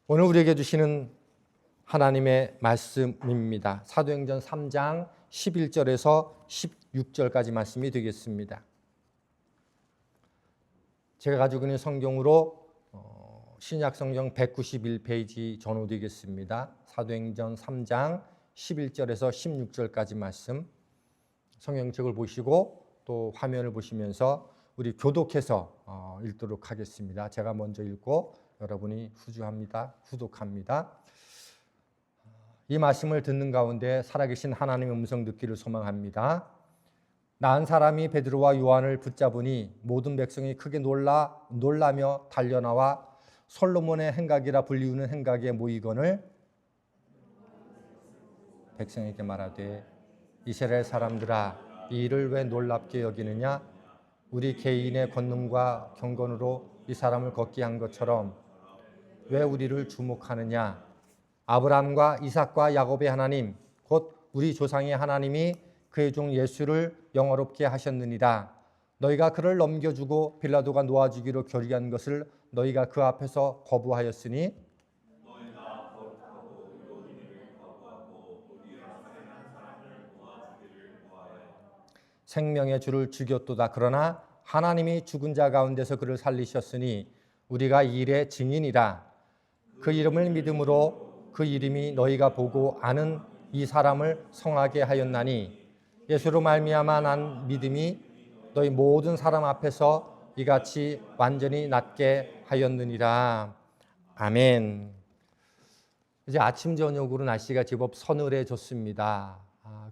오늘 우리에게 주시는 하나님의 말씀입니다. 사도행전 3장 11절에서 16절까지 말씀이 되겠습니다. 제가 가지고 있는 성경으로 신약성경 191페이지 전후되겠습니다. 사도행전 3장 11절에서 16절까지 말씀, 성경책을 보시고 또 화면을 보시면서 우리 교독해서 읽도록 하겠습니다. 제가 먼저 읽고 여러분이 후독합니다. 이 말씀을 듣는 가운데 살아계신 하나님의 음성 듣기를 소망합니다. 나은 사람이 베드로와 요한을 붙잡으니 모든 백성이 크게 놀라며 달려나와 솔로몬의 행각이라 불리우는 행각에 모이거늘 백성에게 말하되 이스라엘 사람들아, 이 일을 왜 놀랍게 여기느냐? 우리 개인의 권능과 경건으로 이 사람을 걷게 한 것처럼 왜 우리를 주목하느냐? 아브라함과 이삭과 야곱의 하나님 곧 우리 조상의 하나님이 그의 종 예수를 영화롭게 하셨느니라. 너희가 그를 넘겨주고 빌라도가 놓아주기로 결의한 것을 너희가 그 앞에서 거부하였으니 생명의 주를 죽였도다. 그러나 하나님이 죽은 자 가운데서 그를 살리셨으니 우리가 이 일의 증인이라. 그 이름을 믿음으로 그 이름이 너희가 보고 아는 이 사람을 성하게 하였나니 예수로 말미암아 난 믿음이 너희 모든 사람 앞에서 이같이 완전히 낫게 하였느니라. 아멘. 이제 아침 저녁으로 날씨가 제법 서늘해졌습니다.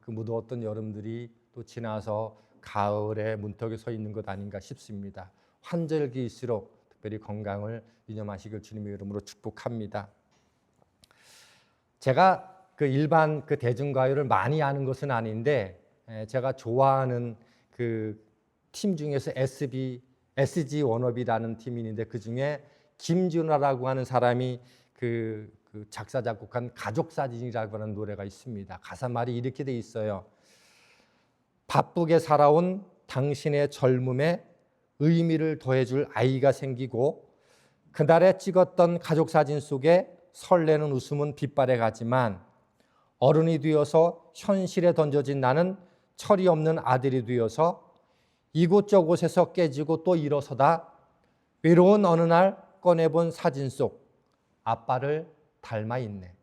그 무더웠던 여름들이 또 지나서 가을의 문턱에 서 있는 것 아닌가 싶습니다. 환절기일수록 특별히 건강을 유념하시길 주님의 이름으로 축복합니다. 제가 일반 대중가요를 많이 아는 것은 아닌데 제가 좋아하는 팀 중에서 SG 워너비라는 팀이 있는데 그 중에 김준하라고 하는 사람이 작사 작곡한 가족사진이라고 하는 노래가 있습니다. 가사말이 이렇게 돼 있어요. 바쁘게 살아온 당신의 젊음에 의미를 더해줄 아이가 생기고 그날에 찍었던 가족사진 속에 설레는 웃음은 빛발에 가지만 어른이 되어서 현실에 던져진 나는 철이 없는 아들이 되어서 이곳저곳에서 깨지고 또 일어서다 외로운 어느 날 꺼내본 사진 속 아빠를 닮아 있네.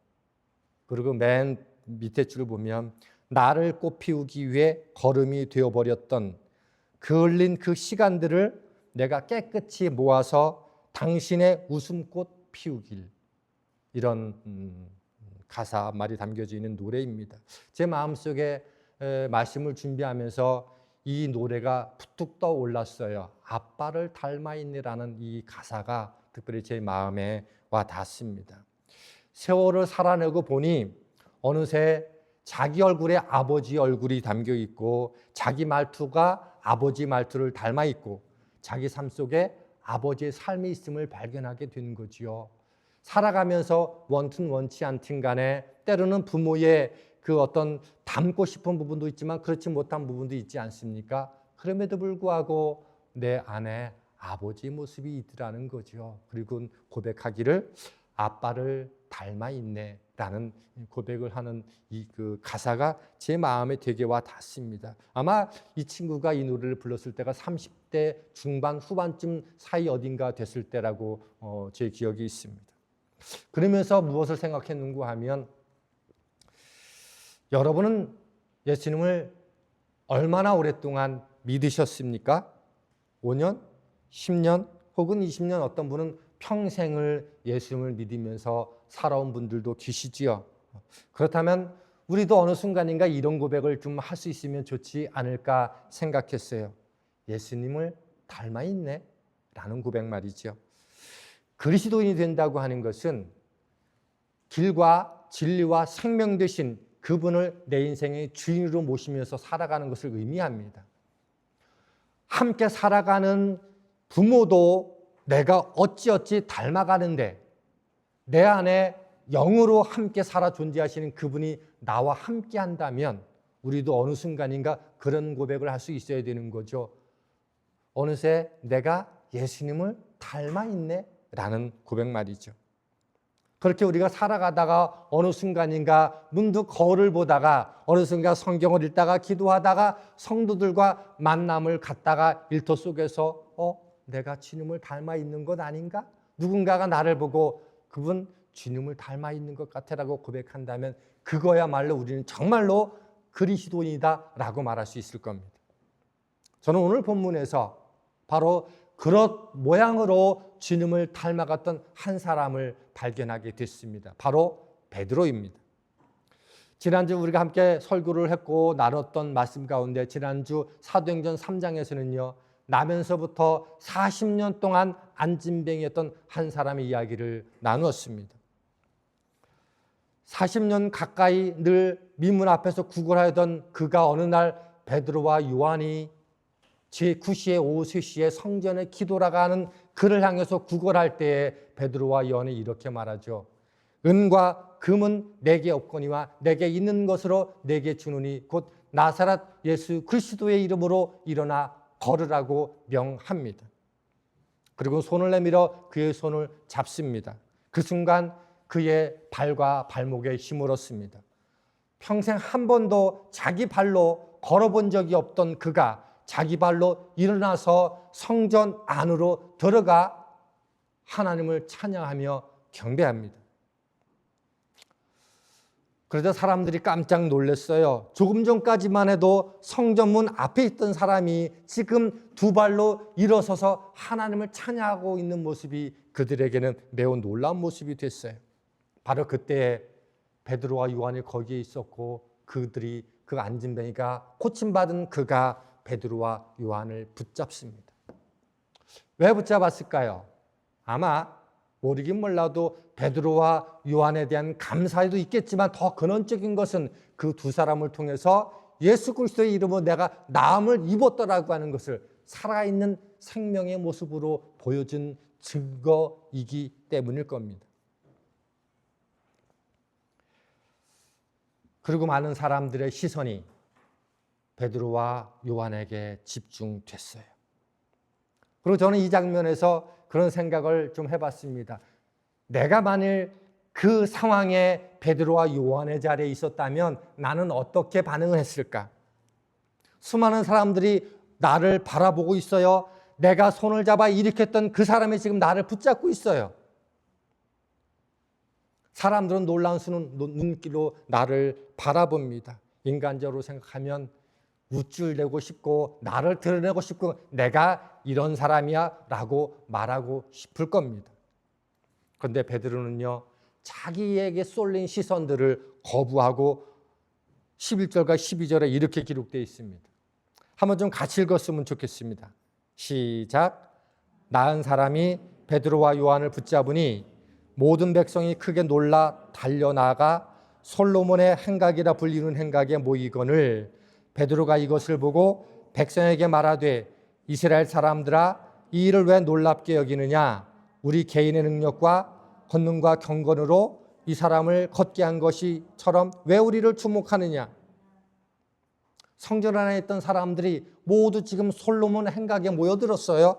그리고 맨 밑에 줄을 보면 나를 꽃피우기 위해 걸음이 되어버렸던 그을린 그 시간들을 내가 깨끗이 모아서 당신의 웃음꽃 피우길. 이런 가사 말이 담겨져 있는 노래입니다. 제 마음속에 말씀을 준비하면서 이 노래가 툭 떠올랐어요. 아빠를 닮아 있네라는 이 가사가 특별히 제 마음에 와 닿습니다. 세월을 살아내고 보니 어느새 자기 얼굴에 아버지 얼굴이 담겨 있고 자기 말투가 아버지 말투를 닮아 있고 자기 삶 속에 아버지의 삶이 있음을 발견하게 된 거지요. 살아가면서 원튼 원치 않든 간에 때로는 부모의 어떤 닮고 싶은 부분도 있지만 그렇지 못한 부분도 있지 않습니까? 그럼에도 불구하고 내 안에 아버지 모습이 있더라는 거죠. 그리고 고백하기를 아빠를 닮아 있네라는 고백을 하는 이 가사가 제 마음에 되게 와 닿습니다. 아마 이 친구가 이 노래를 불렀을 때가 30대 중반 후반쯤 사이 어딘가 됐을 때라고 제 기억이 있습니다. 그러면서 무엇을 생각했는가 하면 여러분은 예수님을 얼마나 오랫동안 믿으셨습니까? 5년, 10년 혹은 20년 어떤 분은 평생을 예수님을 믿으면서 살아온 분들도 계시지요. 그렇다면 우리도 어느 순간인가 이런 고백을 좀 할 수 있으면 좋지 않을까 생각했어요. 예수님을 닮아 있네 라는 고백 말이죠. 그리스도인이 된다고 하는 것은 길과 진리와 생명 되신 그분을 내 인생의 주인으로 모시면서 살아가는 것을 의미합니다. 함께 살아가는 부모도 내가 어찌어찌 닮아가는데 내 안에 영으로 함께 살아 존재하시는 그분이 나와 함께 한다면 우리도 어느 순간인가 그런 고백을 할 수 있어야 되는 거죠. 어느새 내가 예수님을 닮아 있네 라는 고백 말이죠. 그렇게 우리가 살아가다가 어느 순간인가 문득 거울을 보다가 어느 순간 성경을 읽다가 기도하다가 성도들과 만남을 갖다가 일터 속에서 내가 주님을 닮아 있는 것 아닌가? 누군가가 나를 보고 그분 주님을 닮아 있는 것 같아라고 고백한다면 그거야말로 우리는 정말로 그리스도인이다라고 말할 수 있을 겁니다. 저는 오늘 본문에서 바로 그런 모양으로 주님을 닮아갔던 한 사람을 발견하게 됐습니다. 바로 베드로입니다. 지난주 우리가 함께 설교를 했고 나눴던 말씀 가운데 지난주 사도행전 3장에서는요. 나면서부터 40년 동안 안진뱅이였던 한 사람의 이야기를 나누었습니다. 40년 가까이 늘 미문 앞에서 구걸하던 그가 어느 날 베드로와 요한이 제9시에 오후 3시에 성전에 기도라가 하는 그를 향해서 구걸할 때에 베드로와 요한이 이렇게 말하죠. 은과 금은 내게 없거니와 내게 있는 것으로 내게 주노니 곧 나사렛 예수 그리스도의 이름으로 일어나 걸으라고 명합니다. 그리고 손을 내밀어 그의 손을 잡습니다. 그 순간 그의 발과 발목에 힘을 얻습니다. 평생 한 번도 자기 발로 걸어본 적이 없던 그가 자기 발로 일어나서 성전 안으로 들어가 하나님을 찬양하며 경배합니다. 그러자 사람들이 깜짝 놀랐어요. 조금 전까지만 해도 성전문 앞에 있던 사람이 지금 두 발로 일어서서 하나님을 찬양하고 있는 모습이 그들에게는 매우 놀라운 모습이 됐어요. 바로 그때 베드로와 요한이 거기에 있었고 그들이 그 안진뱅이가 고침받은 그가 베드로와 요한을 붙잡습니다. 왜 붙잡았을까요? 아마 모르긴 몰라도 베드로와 요한에 대한 감사도 있겠지만 더 근원적인 것은 그 두 사람을 통해서 예수 그리스도의 이름으로 내가 나음을 입었더라고 하는 것을 살아있는 생명의 모습으로 보여준 증거이기 때문일 겁니다. 그리고 많은 사람들의 시선이 베드로와 요한에게 집중됐어요. 그리고 저는 이 장면에서 그런 생각을 좀 해봤습니다. 내가 만일 그 상황에 베드로와 요한의 자리에 있었다면 나는 어떻게 반응을 했을까? 수많은 사람들이 나를 바라보고 있어요. 내가 손을 잡아 일으켰던 그 사람이 지금 나를 붙잡고 있어요. 사람들은 놀라운 눈길로 나를 바라봅니다. 인간적으로 생각하면 우쭐대고 싶고 나를 드러내고 싶고 내가 이런 사람이야 라고 말하고 싶을 겁니다. 그런데 베드로는요. 자기에게 쏠린 시선들을 거부하고 11절과 12절에 이렇게 기록되어 있습니다. 한번 좀 같이 읽었으면 좋겠습니다. 시작. 나은 사람이 베드로와 요한을 붙잡으니 모든 백성이 크게 놀라 달려나가 솔로몬의 행각이라 불리는 행각에 모이거늘 베드로가 이것을 보고 백성에게 말하되 이스라엘 사람들아 이 일을 왜 놀랍게 여기느냐 우리 개인의 능력과 권능과 경건으로 이 사람을 걷게 한 것이처럼 왜 우리를 주목하느냐. 성전 안에 있던 사람들이 모두 지금 솔로몬 행각에 모여들었어요.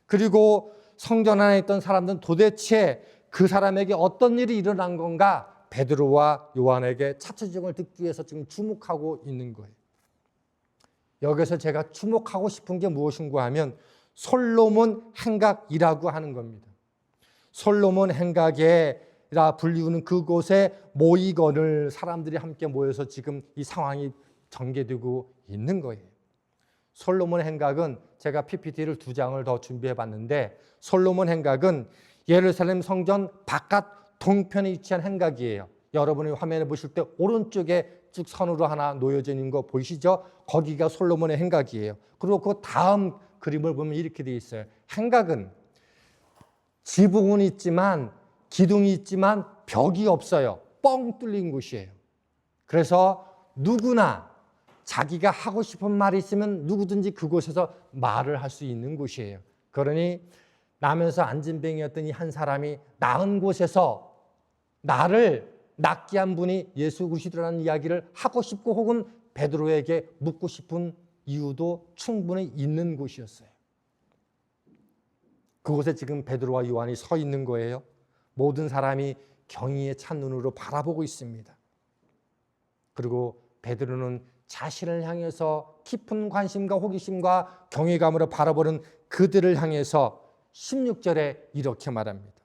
그리고 성전 안에 있던 사람들은 도대체 그 사람에게 어떤 일이 일어난 건가 베드로와 요한에게 차트증을 듣기 위해서 지금 주목하고 있는 거예요. 여기서 제가 주목하고 싶은 게 무엇인가 하면 솔로몬 행각이라고 하는 겁니다. 솔로몬 행각이라 불리우는 그곳에 모이거늘 사람들이 함께 모여서 지금 이 상황이 전개되고 있는 거예요. 솔로몬 행각은 제가 PPT를 2장을 더 준비해 봤는데 솔로몬 행각은 예루살렘 성전 바깥 동편에 위치한 행각이에요. 여러분이 화면에 보실 때 오른쪽에 쭉 선으로 하나 놓여져 있는 거 보이시죠? 거기가 솔로몬의 행각이에요. 그리고 그 다음 그림을 보면 이렇게 되어 있어요. 행각은 지붕은 있지만 기둥이 있지만 벽이 없어요. 뻥 뚫린 곳이에요. 그래서 누구나 자기가 하고 싶은 말이 있으면 누구든지 그곳에서 말을 할 수 있는 곳이에요. 그러니 나면서 안진뱅이였던 이 한 사람이 나은 곳에서 나를 낫게 한 분이 예수 그리스도라는 이야기를 하고 싶고 혹은 베드로에게 묻고 싶은 이유도 충분히 있는 곳이었어요. 그곳에 지금 베드로와 요한이 서 있는 거예요. 모든 사람이 경의에 찬 눈으로 바라보고 있습니다. 그리고 베드로는 자신을 향해서 깊은 관심과 호기심과 경외감으로 바라보는 그들을 향해서 16절에 이렇게 말합니다.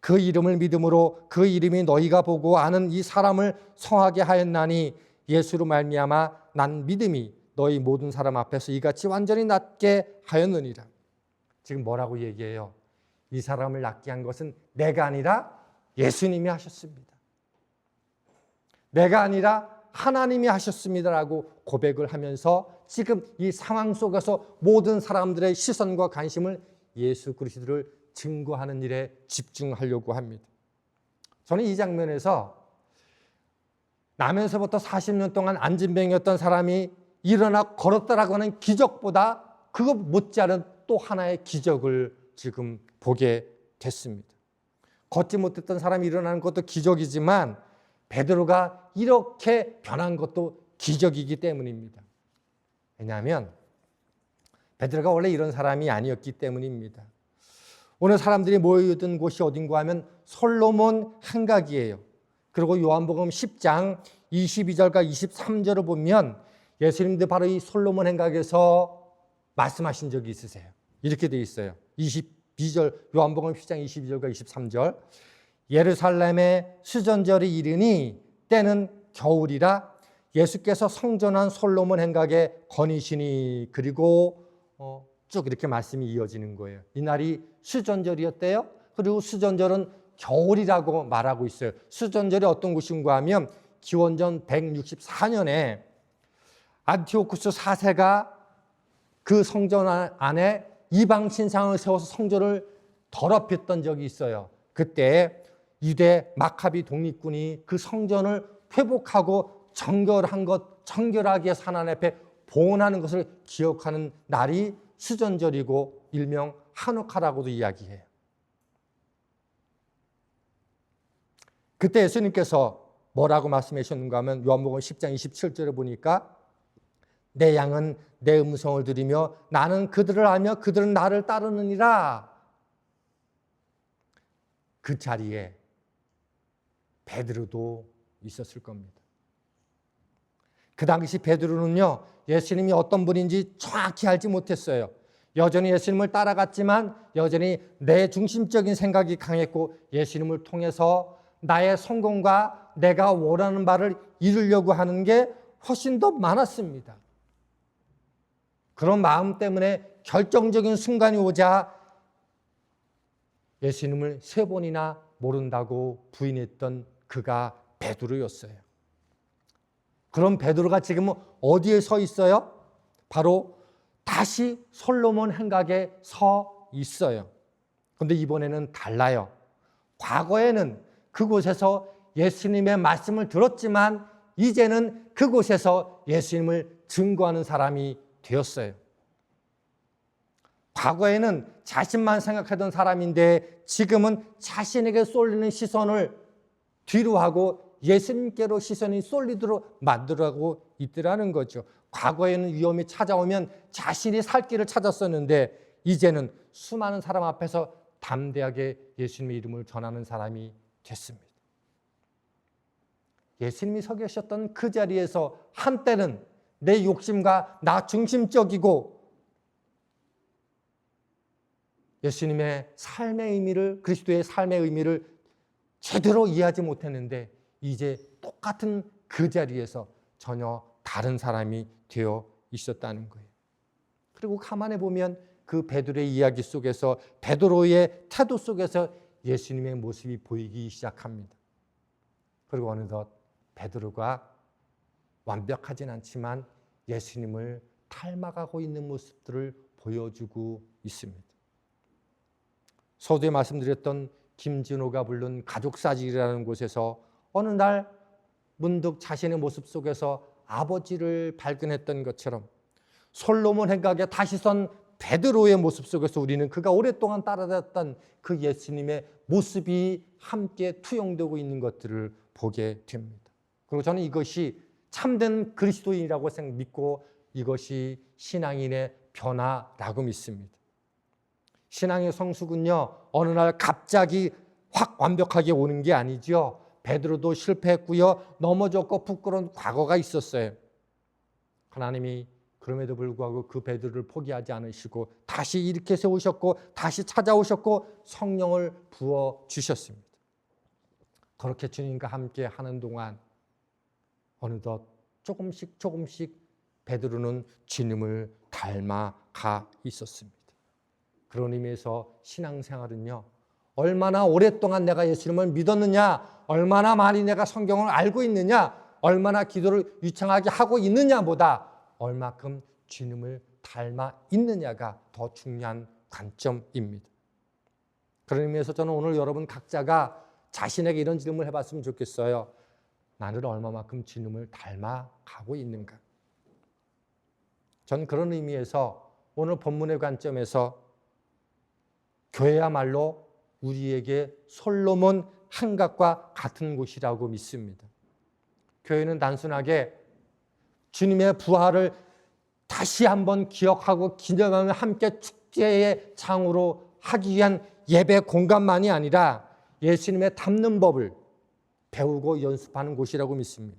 그 이름을 믿음으로 그 이름이 너희가 보고 아는 이 사람을 성하게 하였나니 예수로 말미암아 난 믿음이 너희 모든 사람 앞에서 이같이 완전히 낫게 하였느니라. 지금 뭐라고 얘기해요? 이 사람을 낫게 한 것은 내가 아니라 예수님이 하셨습니다. 내가 아니라 하나님이 하셨습니다라고 고백을 하면서 지금 이 상황 속에서 모든 사람들의 시선과 관심을 예수 그리스도를 증거하는 일에 집중하려고 합니다. 저는 이 장면에서 나면서부터 40년 동안 안진병이었던 사람이 일어나 걸었다라고 하는 기적보다 그것 못지않은 또 하나의 기적을 지금 보게 됐습니다. 걷지 못했던 사람이 일어나는 것도 기적이지만 베드로가 이렇게 변한 것도 기적이기 때문입니다. 왜냐하면 베드로가 원래 이런 사람이 아니었기 때문입니다. 오늘 사람들이 모여있던 곳이 어딘가 하면 솔로몬 행각이에요. 그리고 요한복음 10장 22절과 23절을 보면 예수님도 바로 이 솔로몬 행각에서 말씀하신 적이 있으세요. 이렇게 되어 있어요. 22절 요한복음 10장 22절과 23절 예루살렘의 수전절이 이르니 때는 겨울이라 예수께서 성전한 솔로몬 행각에 거니시니 그리고 쭉 이렇게 말씀이 이어지는 거예요. 이날이 수전절이었대요. 그리고 수전절은 겨울이라고 말하고 있어요. 수전절이 어떤 곳인가 하면 기원전 164년에 안티오쿠스 4세가 그 성전 안에 이방 신상을 세워서 성전을 더럽혔던 적이 있어요. 그때 유대 마카비 독립군이 그 성전을 회복하고 정결하게 해서 하나님 앞에 봉헌하는 것을 기억하는 날이 수전절이고 일명 한우카라고도 이야기해요. 그때 예수님께서 뭐라고 말씀하셨는가 하면 요한복음 10장 27절에 보니까 내 양은 내 음성을 들으며 나는 그들을 알며 그들은 나를 따르느니라. 그 자리에 베드로도 있었을 겁니다. 그 당시 베드로는요, 예수님이 어떤 분인지 정확히 알지 못했어요. 여전히 예수님을 따라갔지만 여전히 내 중심적인 생각이 강했고 예수님을 통해서 나의 성공과 내가 원하는 바를 이루려고 하는 게 훨씬 더 많았습니다. 그런 마음 때문에 결정적인 순간이 오자 예수님을 3번이나 모른다고 부인했던 그가 베드로였어요. 그럼 베드로가 지금 어디에 서 있어요? 바로 다시 솔로몬 행각에 서 있어요. 그런데 이번에는 달라요. 과거에는 그곳에서 예수님의 말씀을 들었지만 이제는 그곳에서 예수님을 증거하는 사람이 되었어요. 과거에는 자신만 생각하던 사람인데 지금은 자신에게 쏠리는 시선을 뒤로 하고 예수님께로 시선이 쏠리도록 만들어가고 있더라는 거죠. 과거에는 위험이 찾아오면 자신이 살 길을 찾았었는데 이제는 수많은 사람 앞에서 담대하게 예수님의 이름을 전하는 사람이 됐습니다. 예수님이 서 계셨던 그 자리에서 한때는 내 욕심과 나 중심적이고 예수님의 삶의 의미를, 그리스도의 삶의 의미를 제대로 이해하지 못했는데 이제 똑같은 그 자리에서 전혀 다른 사람이 되어 있었다는 거예요. 그리고 가만히 보면 그 베드로의 이야기 속에서 베드로의 태도 속에서 예수님의 모습이 보이기 시작합니다. 그리고 어느덧 베드로가 완벽하진 않지만 예수님을 닮아가고 있는 모습들을 보여주고 있습니다. 서두에 말씀드렸던 김진호가 부른 가족사진이라는 곳에서 어느 날 문득 자신의 모습 속에서 아버지를 발견했던 것처럼 솔로몬 행각에 다시 선 베드로의 모습 속에서 우리는 그가 오랫동안 따라다녔던 그 예수님의 모습이 함께 투영되고 있는 것들을 보게 됩니다. 그리고 저는 이것이 참된 그리스도인이라고 믿고 이것이 신앙인의 변화라고 믿습니다. 신앙의 성숙은요, 어느 날 갑자기 확 완벽하게 오는 게 아니죠. 베드로도 실패했고요. 넘어졌고 부끄러운 과거가 있었어요. 하나님이 그럼에도 불구하고 그 베드로를 포기하지 않으시고 다시 일으켜 세우셨고 다시 찾아오셨고 성령을 부어주셨습니다. 그렇게 주님과 함께 하는 동안 어느덧 조금씩 베드로는 주님을 닮아가 있었습니다. 그런 의미에서 신앙생활은요, 얼마나 오랫동안 내가 예수님을 믿었느냐, 얼마나 많이 내가 성경을 알고 있느냐, 얼마나 기도를 유창하게 하고 있느냐보다 얼마큼 주님을 닮아 있느냐가 더 중요한 관점입니다. 그런 의미에서 저는 오늘 여러분 각자가 자신에게 이런 질문을 해봤으면 좋겠어요. 나는 얼마만큼 주님을 닮아가고 있는가? 전 그런 의미에서 오늘 본문의 관점에서 교회야말로 우리에게 솔로몬 한각과 같은 곳이라고 믿습니다. 교회는 단순하게 주님의 부활을 다시 한번 기억하고 기념하며 함께 축제의 장으로 하기 위한 예배 공간만이 아니라 예수님의 닮는 법을 배우고 연습하는 곳이라고 믿습니다.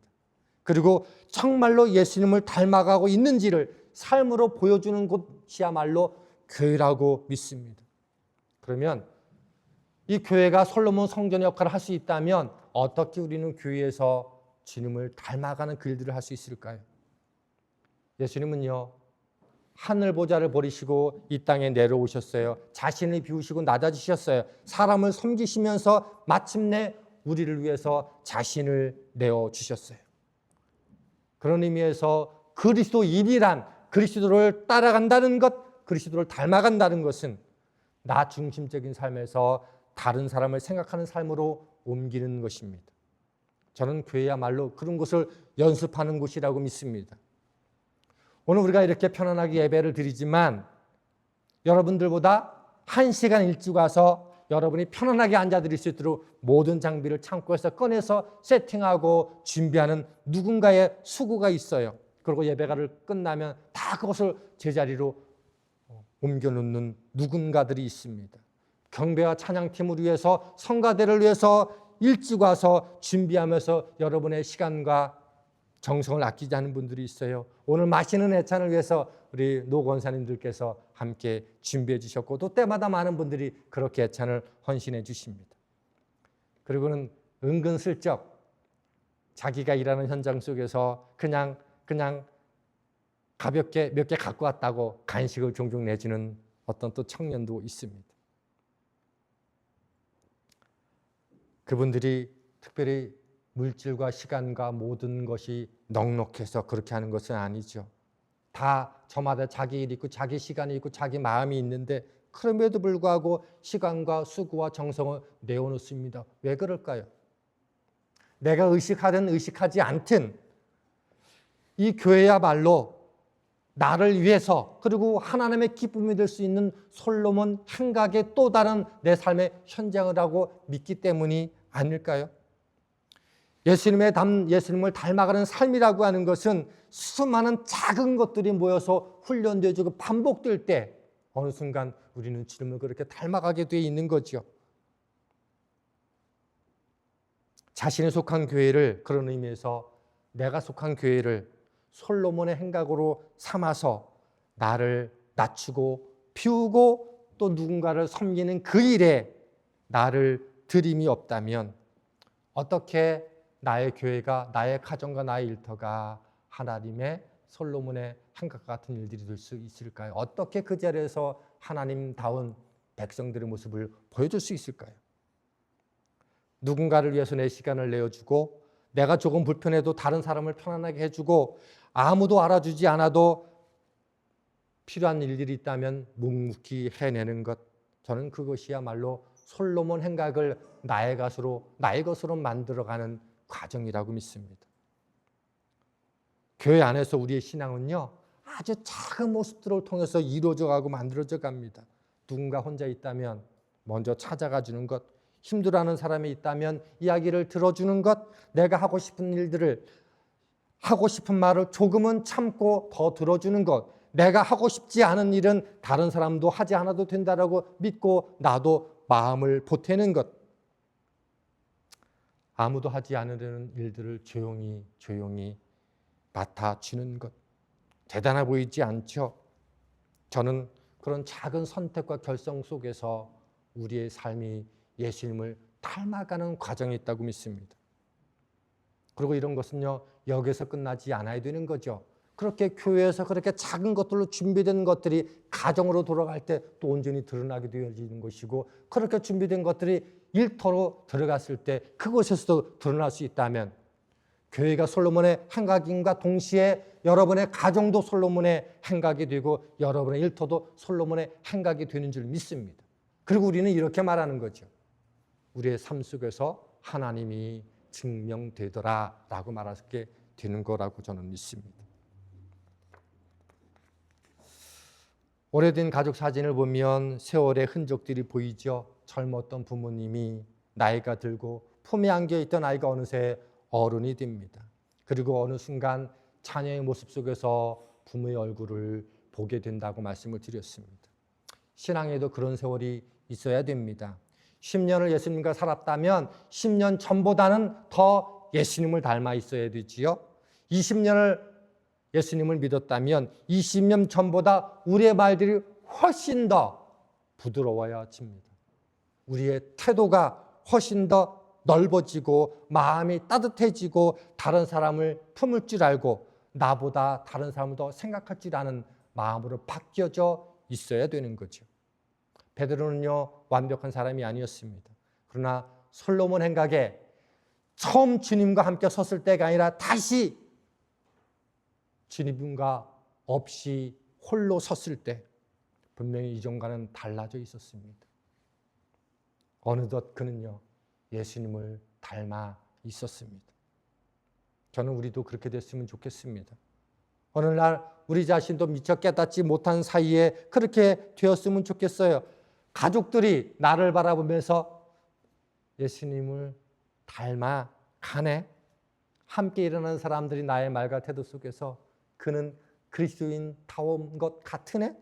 그리고 정말로 예수님을 닮아가고 있는지를 삶으로 보여주는 곳이야말로 교회라고 믿습니다. 그러면 이 교회가 솔로몬 성전 역할을 할 수 있다면 어떻게 우리는 교회에서 주님을 닮아가는 그 일들을 할 수 있을까요? 예수님은요, 하늘 보좌를 버리시고 이 땅에 내려오셨어요. 자신을 비우시고 낮아지셨어요. 사람을 섬기시면서 마침내 우리를 위해서 자신을 내어주셨어요. 그런 의미에서 그리스도인이란, 그리스도를 따라간다는 것, 그리스도를 닮아간다는 것은 나 중심적인 삶에서 다른 사람을 생각하는 삶으로 옮기는 것입니다. 저는 교회야말로 그런 것을 연습하는 곳이라고 믿습니다. 오늘 우리가 이렇게 편안하게 예배를 드리지만 여러분들보다 1시간 일찍 와서 여러분이 편안하게 앉아 드릴 수 있도록 모든 장비를 창고에서 꺼내서 세팅하고 준비하는 누군가의 수고가 있어요. 그리고 예배가를 끝나면 다 그것을 제자리로 옮겨놓는 누군가들이 있습니다. 경배와 찬양팀을 위해서, 성가대를 위해서 일찍 와서 준비하면서 여러분의 시간과 정성을 아끼지 않은 분들이 있어요. 오늘 마시는 애찬을 위해서 우리 노 권사님들께서 함께 준비해 주셨고 또 때마다 많은 분들이 그렇게 애찬을 헌신해 주십니다. 그리고는 은근슬쩍 자기가 일하는 현장 속에서 그냥 가볍게 몇 개 갖고 왔다고 간식을 종종 내주는 어떤 또 청년도 있습니다. 그분들이 특별히 물질과 시간과 모든 것이 넉넉해서 그렇게 하는 것은 아니죠. 다 저마다 자기 일이 있고 자기 시간이 있고 자기 마음이 있는데 그럼에도 불구하고 시간과 수고와 정성을 내어놓습니다. 왜 그럴까요? 내가 의식하든 의식하지 않든 이 교회야말로 나를 위해서 그리고 하나님의 기쁨이 될 수 있는 솔로몬 한각의 또 다른 내 삶의 현장을 하고 믿기 때문이 아닐까요? 예수님을 닮아가는 삶이라고 하는 것은 수많은 작은 것들이 모여서 훈련되어지고 반복될 때 어느 순간 우리는 주님을 그렇게 닮아가게 되어 있는 거죠. 자신이 속한 교회를, 그런 의미에서 내가 속한 교회를 솔로몬의 행각으로 삼아서 나를 낮추고 피우고 또 누군가를 섬기는 그 일에 나를 들임이 없다면 어떻게 나의 교회가, 나의 가정과 나의 일터가 하나님의 솔로몬의 행각 같은 일들이 될 수 있을까요? 어떻게 그 자리에서 하나님다운 백성들의 모습을 보여줄 수 있을까요? 누군가를 위해서 내 시간을 내어주고 내가 조금 불편해도 다른 사람을 편안하게 해주고 아무도 알아주지 않아도 필요한 일들이 있다면 묵묵히 해내는 것, 저는 그것이야말로 솔로몬 행각을 나의 것으로 만들어가는 과정이라고 믿습니다. 교회 안에서 우리의 신앙은요, 아주 작은 모습들을 통해서 이루어져 가고 만들어져 갑니다. 누군가 혼자 있다면 먼저 찾아가 주는 것, 힘들어하는 사람이 있다면 이야기를 들어주는 것, 내가 하고 싶은 일들을, 하고 싶은 말을 조금은 참고 더 들어주는 것, 내가 하고 싶지 않은 일은 다른 사람도 하지 않아도 된다라고 믿고 나도 마음을 보태는 것, 아무도 하지 않으려는 일들을 조용히 맡아주는 것. 대단해 보이지 않죠? 저는 그런 작은 선택과 결정 속에서 우리의 삶이 예수님을 닮아가는 과정이 있다고 믿습니다. 그리고 이런 것은요, 여기서 끝나지 않아야 되는 거죠. 그렇게 교회에서 그렇게 작은 것들로 준비된 것들이 가정으로 돌아갈 때 또 온전히 드러나게 되어지는 것이고, 그렇게 준비된 것들이 일터로 들어갔을 때 그곳에서도 드러날 수 있다면, 교회가 솔로몬의 행각임과 동시에 여러분의 가정도 솔로몬의 행각이 되고 여러분의 일터도 솔로몬의 행각이 되는 줄 믿습니다. 그리고 우리는 이렇게 말하는 거죠. 우리의 삶 속에서 하나님이 증명되더라 라고 말하게 되는 거라고 저는 믿습니다. 오래된 가족 사진을 보면 세월의 흔적들이 보이죠. 젊었던 부모님이 나이가 들고 품에 안겨있던 아이가 어느새 어른이 됩니다. 그리고 어느 순간 자녀의 모습 속에서 부모의 얼굴을 보게 된다고 말씀을 드렸습니다. 신앙에도 그런 세월이 있어야 됩니다. 10년을 예수님과 살았다면 10년 전보다는 더 예수님을 닮아 있어야 되지요. 20년을 예수님을 믿었다면 20년 전보다 우리의 말들이 훨씬 더 부드러워야 집니다. 우리의 태도가 훨씬 더 넓어지고 마음이 따뜻해지고 다른 사람을 품을 줄 알고 나보다 다른 사람을 더 생각할 줄 아는 마음으로 바뀌어져 있어야 되는 거죠. 베드로는요, 완벽한 사람이 아니었습니다. 그러나 솔로몬 행각에 처음 주님과 함께 섰을 때가 아니라 다시 주님과 없이 홀로 섰을 때 분명히 이전과는 달라져 있었습니다. 어느덧 그는요, 예수님을 닮아 있었습니다. 저는 우리도 그렇게 됐으면 좋겠습니다. 어느 날 우리 자신도 미처 깨닫지 못한 사이에 그렇게 되었으면 좋겠어요. 가족들이 나를 바라보면서 예수님을 닮아 가네. 함께 일어나는 사람들이 나의 말과 태도 속에서 그는 그리스도인다운 것 같으네.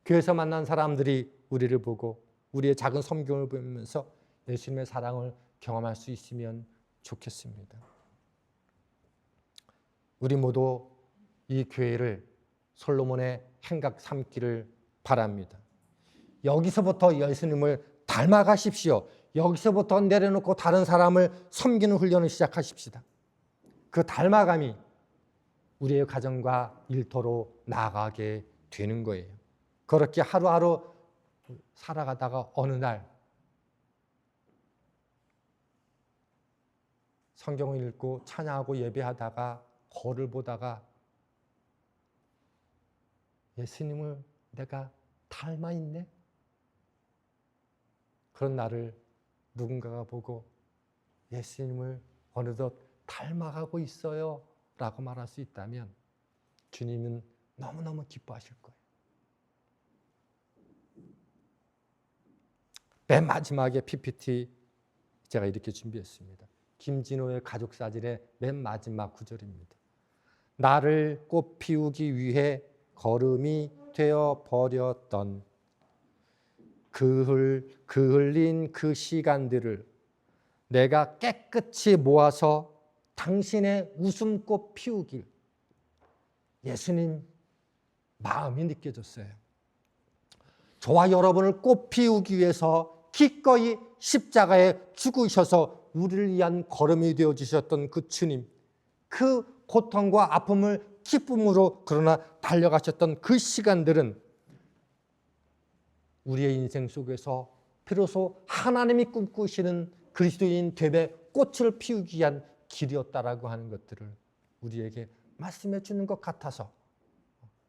교회에서 만난 사람들이 우리를 보고 우리의 작은 섬김을 보면서 예수님의 사랑을 경험할 수 있으면 좋겠습니다. 우리 모두 이 교회를 솔로몬의 행각 삼기를 바랍니다. 여기서부터 예수님을 닮아가십시오. 여기서부터 내려놓고 다른 사람을 섬기는 훈련을 시작하십시다. 그 닮아감이 우리의 가정과 일터로 나아가게 되는 거예요. 그렇게 하루하루 살아가다가 어느 날 성경을 읽고 찬양하고 예배하다가 거울을 보다가 예수님을 내가 닮아 있네? 그런 나를 누군가가 보고 예수님을 어느덧 닮아가고 있어요 라고 말할 수 있다면 주님은 너무너무 기뻐하실 거예요. 맨 마지막에 PPT 제가 이렇게 준비했습니다. 김진호의 가족 사진의 맨 마지막 구절입니다. 나를 꽃 피우기 위해 거름이 되어 버렸던 그 흘린 그 시간들을 내가 깨끗이 모아서 당신의 웃음꽃 피우길. 예수님 마음이 느껴졌어요. 저와 여러분을 꽃 피우기 위해서 기꺼이 십자가에 죽으셔서 우리를 위한 걸음이 되어주셨던 그 주님, 그 고통과 아픔을 기쁨으로 그러나 달려가셨던 그 시간들은 우리의 인생 속에서 비로소 하나님이 꿈꾸시는 그리스도인 됨의 꽃을 피우기 위한 길이었다라고 하는 것들을 우리에게 말씀해 주는 것 같아서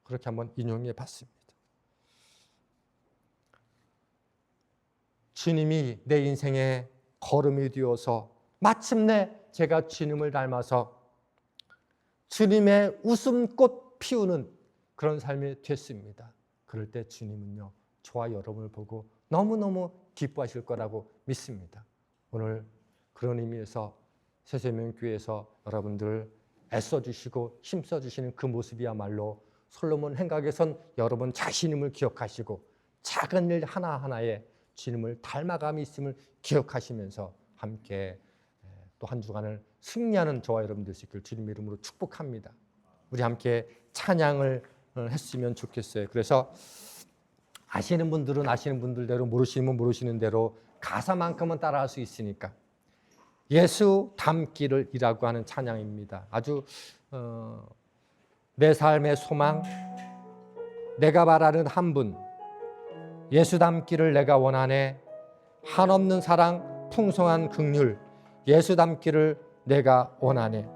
그렇게 한번 인용해 봤습니다. 주님이 내 인생의 걸음이 되어서 마침내 제가 주님을 닮아서 주님의 웃음꽃 피우는 그런 삶이 됐습니다. 그럴 때 주님은요, 저와 여러분을 보고 너무너무 기뻐하실 거라고 믿습니다. 오늘 그런 의미에서 새생명교회에서 여러분들 애써주시고 힘써주시는 그 모습이야말로 솔로몬 행각에선 여러분 자신임을 기억하시고 작은 일 하나하나에 주님을 닮아감이 있음을 기억하시면서 함께 또 한 주간을 승리하는 저와 여러분 될 수 있기를 주님 이름으로 축복합니다. 우리 함께 찬양을 했으면 좋겠어요. 그래서 아시는 분들은 아시는 분들대로, 모르시는 분 모르시는 대로 가사만큼은 따라할 수 있으니까 예수 닮기를이라고 하는 찬양입니다. 아주 내 삶의 소망, 내가 바라는 한 분, 예수 닮기를 내가 원하네. 한없는 사랑, 풍성한 긍휼, 예수 닮기를 내가 원하네.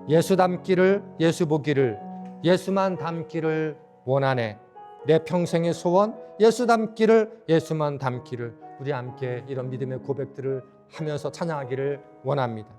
예수 닮기를, 예수 보기를, 예수만 닮기를 원하네. 내 평생의 소원, 예수 닮기를, 예수만 닮기를. 우리 함께 이런 믿음의 고백들을 하면서 찬양하기를 원합니다.